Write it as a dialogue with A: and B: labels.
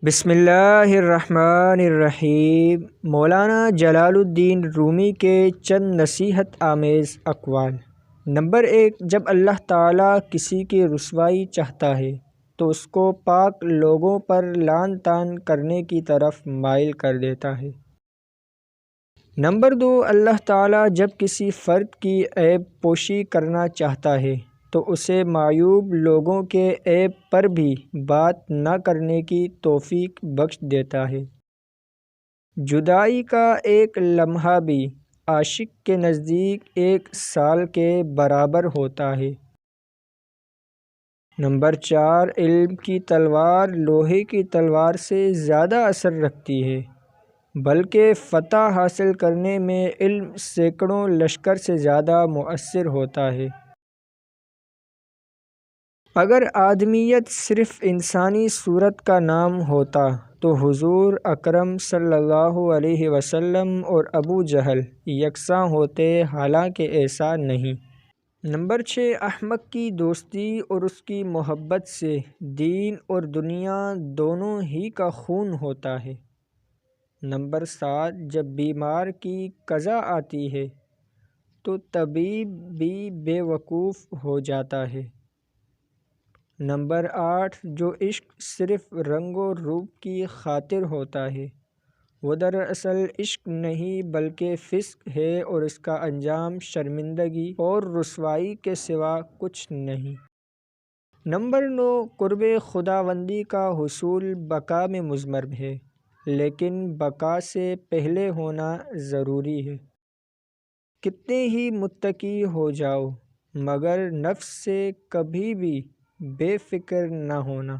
A: بسم اللہ الرحمن الرحیم۔ مولانا جلال الدین رومی کے چند نصیحت آمیز اقوال۔ نمبر 1، جب اللہ تعالیٰ کسی کی رسوائی چاہتا ہے تو اس کو پاک لوگوں پر لعن طعن کرنے کی طرف مائل کر دیتا ہے۔ نمبر 2، اللہ تعالیٰ جب کسی فرد کی عیب پوشی کرنا چاہتا ہے تو اسے معیوب لوگوں کے عیب پر بھی بات نہ کرنے کی توفیق بخش دیتا ہے۔ جدائی کا ایک لمحہ بھی عاشق کے نزدیک 1 سال کے برابر ہوتا ہے۔ نمبر 4، علم کی تلوار لوہے کی تلوار سے زیادہ اثر رکھتی ہے، بلکہ فتح حاصل کرنے میں علم سینکڑوں لشکر سے زیادہ مؤثر ہوتا ہے۔ اگر آدمیت صرف انسانی صورت کا نام ہوتا تو حضور اکرم صلی اللہ علیہ وسلم اور ابو جہل یکساں ہوتے، حالانکہ ایسا نہیں۔ نمبر 6، احمق کی دوستی اور اس کی محبت سے دین اور دنیا دونوں ہی کا خون ہوتا ہے۔ نمبر 7، جب بیمار کی قضا آتی ہے تو طبیب بھی بے وقوف ہو جاتا ہے۔ نمبر 8، جو عشق صرف رنگ و روپ کی خاطر ہوتا ہے وہ دراصل عشق نہیں بلکہ فسق ہے، اور اس کا انجام شرمندگی اور رسوائی کے سوا کچھ نہیں۔ نمبر 9، قرب خداوندی کا حصول بقا میں مضمر ہے، لیکن بقا سے پہلے ہونا ضروری ہے۔ کتنے ہی متقی ہو جاؤ مگر نفس سے کبھی بھی بے فکر نہ ہونا۔